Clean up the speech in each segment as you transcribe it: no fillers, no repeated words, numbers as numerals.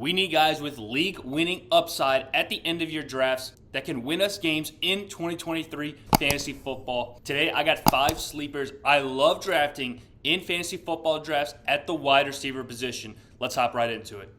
We need guys with league-winning upside at the end of your drafts that can win us games in 2023 fantasy football. Today, I got 5 sleepers I love drafting in fantasy football drafts at the wide receiver position. Let's hop right into it.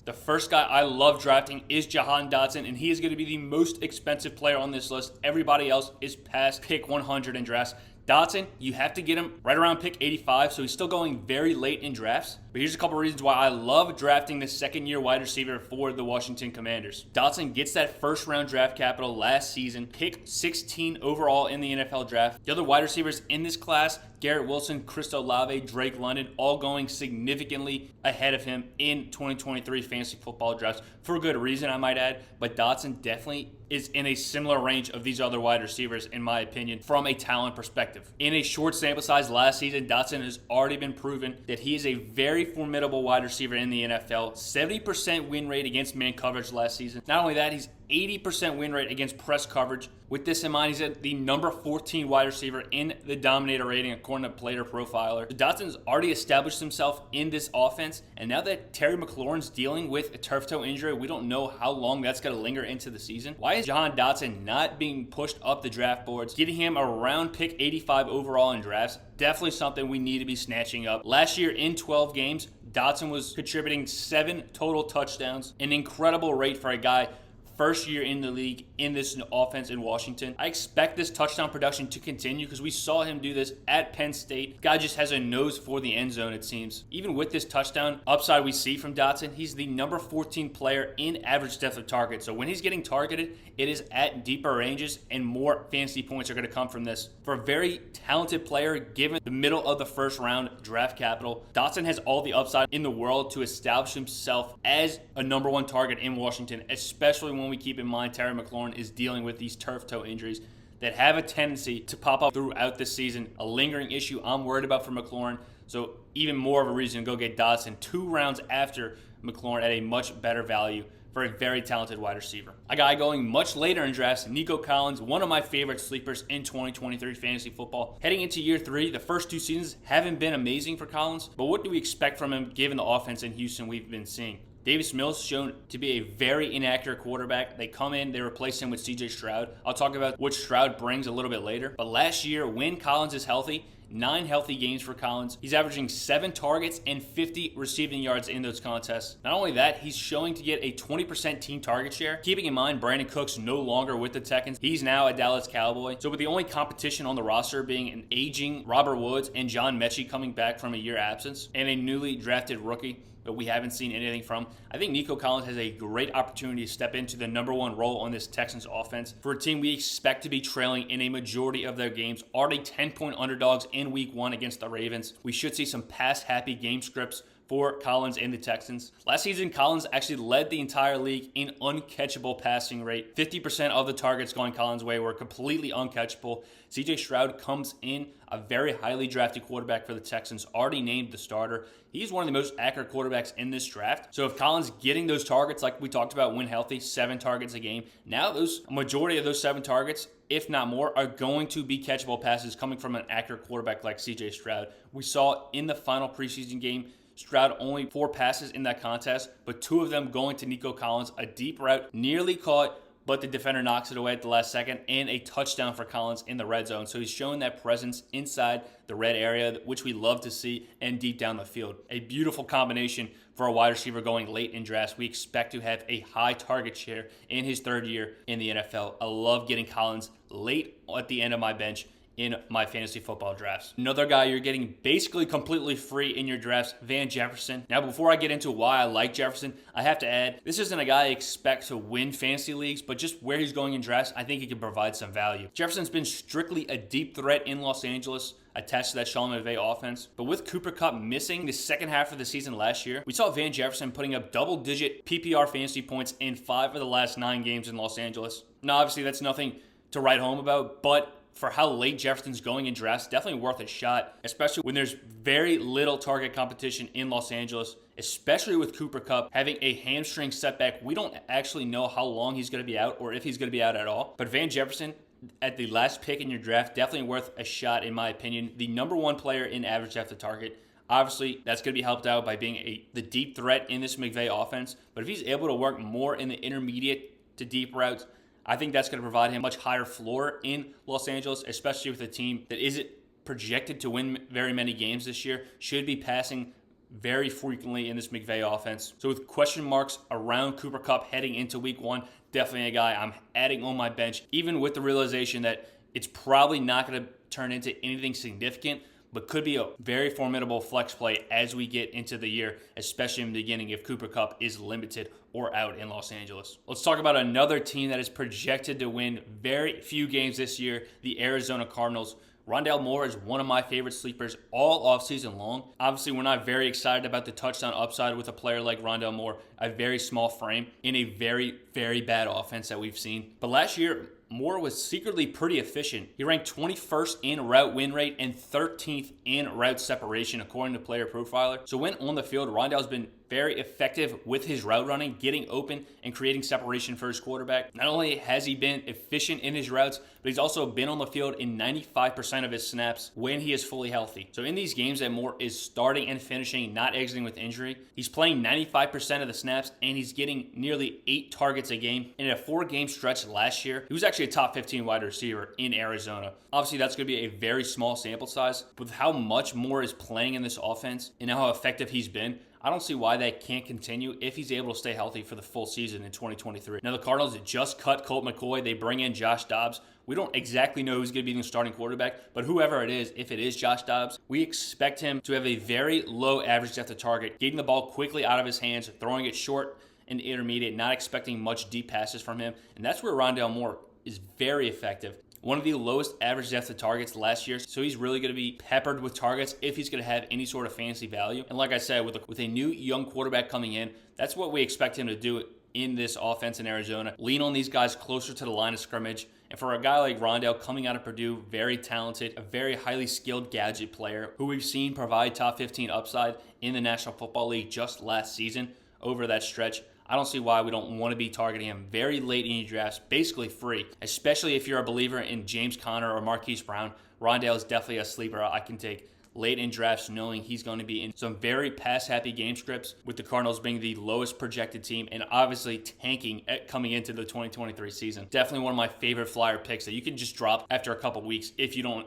The first guy I love drafting is Jahan Dotson, and he is going to be the most expensive player on this list. Everybody else is past pick 100 in drafts. Dotson, you have to get him right around pick 85, so he's still going very late in drafts. But here's a couple reasons why I love drafting the second-year wide receiver for the Washington Commanders. Dotson gets that first-round draft capital last season, pick 16 overall in the NFL draft. The other wide receivers in this class, Garrett Wilson, Chris Olave, Drake London, all going significantly ahead of him in 2023 fantasy football drafts for a good reason, I might add. But Dotson definitely is in a similar range of these other wide receivers, in my opinion, from a talent perspective. In a short sample size last season, Dotson has already been proven that he is a very formidable wide receiver in the NFL. 70% win rate against man coverage last season. Not only that, he's 80% win rate against press coverage. With this in mind, he's at the number 14 wide receiver in the Dominator rating according to Player Profiler. So Dotson's already established himself in this offense, and now that Terry McLaurin's dealing with a turf toe injury, we don't know how long that's going to linger into the season. Why is Jahan Dotson not being pushed up the draft boards? Getting him around pick 85 overall in drafts, definitely something we need to be snatching up. Last year in 12 games, Dotson was contributing 7 total touchdowns, an incredible rate for a guy first year in the league in this offense in Washington. I expect this touchdown production to continue because we saw him do this at Penn State. Guy just has a nose for the end zone, it seems. Even with this touchdown upside we see from Dotson, he's the number 14 player in average depth of target. So when he's getting targeted, it is at deeper ranges and more fantasy points are going to come from this. For a very talented player, given the middle of the first round draft capital, Dotson has all the upside in the world to establish himself as a number 1 target in Washington, especially when we keep in mind Terry McLaurin is dealing with these turf toe injuries that have a tendency to pop up throughout the season. A lingering issue I'm worried about for McLaurin. So even more of a reason to go get Dotson 2 rounds after McLaurin at a much better value for a very talented wide receiver. A guy going much later in drafts, Nico Collins, one of my favorite sleepers in 2023 fantasy football. Heading into year 3, the first 2 seasons haven't been amazing for Collins, but what do we expect from him given the offense in Houston we've been seeing? Davis Mills shown to be a very inaccurate quarterback. They come in, they replace him with CJ Stroud. I'll talk about what Stroud brings a little bit later. But last year, when Collins is healthy, 9 healthy games for Collins. He's averaging 7 targets and 50 receiving yards in those contests. Not only that, he's showing to get a 20% team target share. Keeping in mind, Brandon Cooks no longer with the Texans. He's now a Dallas Cowboy. So with the only competition on the roster being an aging Robert Woods and John Mechie coming back from a year absence, and a newly drafted rookie that we haven't seen anything from, I think Nico Collins has a great opportunity to step into the number 1 role on this Texans offense for a team we expect to be trailing in a majority of their games. Already 10-point underdogs in week 1 against the Ravens. We should see some pass-happy game scripts for Collins and the Texans. Last season, Collins actually led the entire league in uncatchable passing rate. 50% of the targets going Collins' way were completely uncatchable. CJ Stroud comes in, a very highly drafted quarterback for the Texans, already named the starter. He's one of the most accurate quarterbacks in this draft. So if Collins getting those targets like we talked about when healthy, 7 targets a game, now a majority of those 7 targets, if not more, are going to be catchable passes coming from an accurate quarterback like CJ Stroud. We saw in the final preseason game, Stroud only 4 passes in that contest, but 2 of them going to Nico Collins, a deep route, nearly caught, but the defender knocks it away at the last second, and a touchdown for Collins in the red zone. So he's showing that presence inside the red area, which we love to see, and deep down the field. A beautiful combination for a wide receiver going late in drafts. We expect to have a high target share in his 3rd year in the NFL. I love getting Collins late at the end of my bench in my fantasy football drafts. Another guy you're getting basically completely free in your drafts, Van Jefferson. Now, before I get into why I like Jefferson, I have to add, this isn't a guy I expect to win fantasy leagues, but just where he's going in drafts, I think he can provide some value. Jefferson's been strictly a deep threat in Los Angeles, attached to that Sean McVay offense. But with Cooper Kupp missing the second half of the season last year, we saw Van Jefferson putting up double-digit PPR fantasy points in 5 of the last 9 games in Los Angeles. Now, obviously, that's nothing to write home about, but for how late Jefferson's going in drafts, definitely worth a shot, especially when there's very little target competition in Los Angeles, especially with Cooper Kupp having a hamstring setback. We don't actually know how long he's going to be out or if he's going to be out at all. But Van Jefferson at the last pick in your draft, definitely worth a shot in my opinion. The number one player in average depth of target. Obviously, that's going to be helped out by being the deep threat in this McVay offense. But if he's able to work more in the intermediate to deep routes, I think that's going to provide him a much higher floor in Los Angeles, especially with a team that isn't projected to win very many games this year, should be passing very frequently in this McVay offense. So with question marks around Cooper Kupp heading into week one, definitely a guy I'm adding on my bench, even with the realization that it's probably not going to turn into anything significant, but could be a very formidable flex play as we get into the year, especially in the beginning if Cooper Kupp is limited or out in Los Angeles. Let's talk about another team that is projected to win very few games this year, the Arizona Cardinals. Rondale Moore is one of my favorite sleepers all offseason long. Obviously, we're not very excited about the touchdown upside with a player like Rondale Moore, a very small frame in a very, very bad offense that we've seen. But last year, Moore was secretly pretty efficient. He ranked 21st in route win rate and 13th in route separation, according to Player Profiler. So when on the field, Rondale's been very effective with his route running, getting open and creating separation for his quarterback. Not only has he been efficient in his routes, but he's also been on the field in 95% of his snaps when he is fully healthy. So in these games that Moore is starting and finishing, not exiting with injury, he's playing 95% of the snaps and he's getting nearly 8 targets a game. In a 4-game stretch last year, he was actually a top 15 wide receiver in Arizona. Obviously, that's going to be a very small sample size, but with how much Moore is playing in this offense and how effective he's been, I don't see why that can't continue if he's able to stay healthy for the full season in 2023. Now, the Cardinals just cut Colt McCoy. They bring in Josh Dobbs. We don't exactly know who's going to be the starting quarterback, but whoever it is, if it is Josh Dobbs, we expect him to have a very low average depth of target, getting the ball quickly out of his hands, throwing it short and intermediate, not expecting much deep passes from him. And that's where Rondale Moore is very effective. One of the lowest average depth of targets last year, so he's really going to be peppered with targets if he's going to have any sort of fantasy value. And like I said, with a new young quarterback coming in, that's what we expect him to do in this offense in Arizona. Lean on these guys closer to the line of scrimmage. And for a guy like Rondale coming out of Purdue, very talented, a very highly skilled gadget player who we've seen provide top 15 upside in the National Football League just last season over that stretch, I don't see why we don't want to be targeting him very late in your drafts, basically free, especially if you're a believer in James Conner or Marquise Brown. Rondale is definitely a sleeper I can take late in drafts, knowing he's going to be in some very pass-happy game scripts, with the Cardinals being the lowest projected team and obviously tanking coming into the 2023 season. Definitely one of my favorite flyer picks that you can just drop after a couple weeks if you don't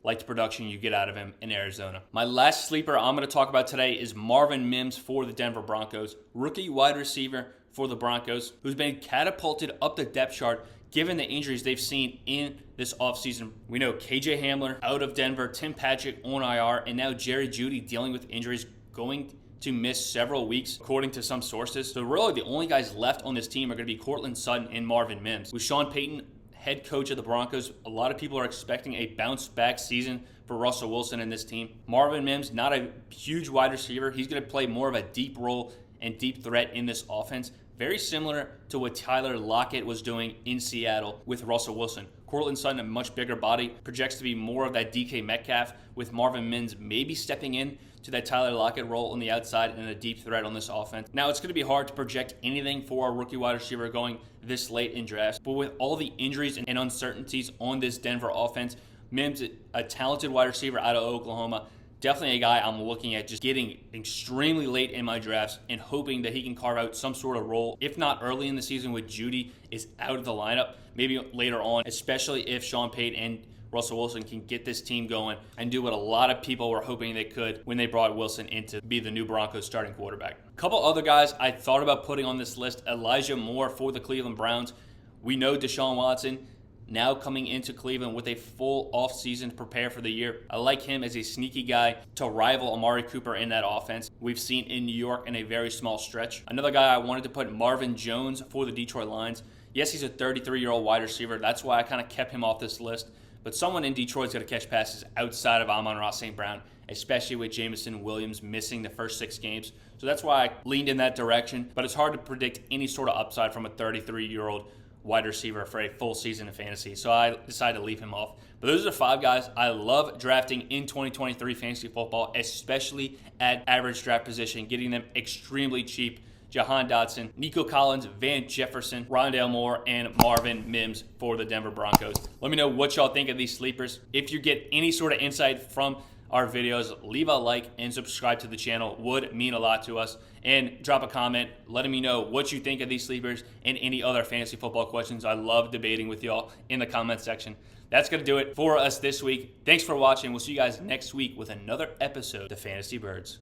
like the production you get out of him in Arizona. My last sleeper I'm going to talk about today is Marvin Mims for the Denver Broncos, rookie wide receiver for the Broncos, who's been catapulted up the depth chart given the injuries they've seen in this offseason. We know KJ Hamler out of Denver, Tim Patrick on IR, and now Jerry Jeudy dealing with injuries, going to miss several weeks, according to some sources. So really the only guys left on this team are going to be Courtland Sutton and Marvin Mims. With Sean Payton, head coach of the Broncos, a lot of people are expecting a bounce-back season for Russell Wilson and this team. Marvin Mims, not a huge wide receiver. He's going to play more of a deep role and deep threat in this offense, very similar to what Tyler Lockett was doing in Seattle with Russell Wilson. Courtland Sutton, a much bigger body, projects to be more of that DK Metcalf, with Marvin Mims maybe stepping in to that Tyler Lockett role on the outside and a deep threat on this offense. Now, it's going to be hard to project anything for a rookie wide receiver going this late in drafts, but with all the injuries and uncertainties on this Denver offense, Mims, a talented wide receiver out of Oklahoma, definitely a guy I'm looking at just getting extremely late in my drafts and hoping that he can carve out some sort of role, if not early in the season with Jeudy is out of the lineup, maybe later on, especially if Sean Payton and Russell Wilson can get this team going and do what a lot of people were hoping they could when they brought Wilson in to be the new Broncos starting quarterback. A couple other guys I thought about putting on this list: Elijah Moore for the Cleveland Browns. We know Deshaun Watson now coming into Cleveland with a full offseason to prepare for the year. I like him as a sneaky guy to rival Amari Cooper in that offense we've seen in New York in a very small stretch. Another guy I wanted to put, Marvin Jones for the Detroit Lions. Yes, he's a 33-year-old wide receiver. That's why I kind of kept him off this list. But someone in Detroit's going to catch passes outside of Amon-Ra St. Brown, especially with Jameson Williams missing the first 6 games. So that's why I leaned in that direction. But it's hard to predict any sort of upside from a 33-year-old wide receiver for a full season of fantasy. So I decided to leave him off. But those are 5 guys I love drafting in 2023 fantasy football, especially at average draft position, getting them extremely cheap Jahan Dotson, Nico Collins, Van Jefferson, Rondale Moore, and Marvin Mims for the Denver Broncos. Let me know what y'all think of these sleepers. If you get any sort of insight from our videos, leave a like and subscribe to the channel. Would mean a lot to us. And drop a comment letting me know what you think of these sleepers and any other fantasy football questions. I love debating with y'all in the comment section. That's going to do it for us this week. Thanks for watching. We'll see you guys next week with another episode of Fantasy Birds.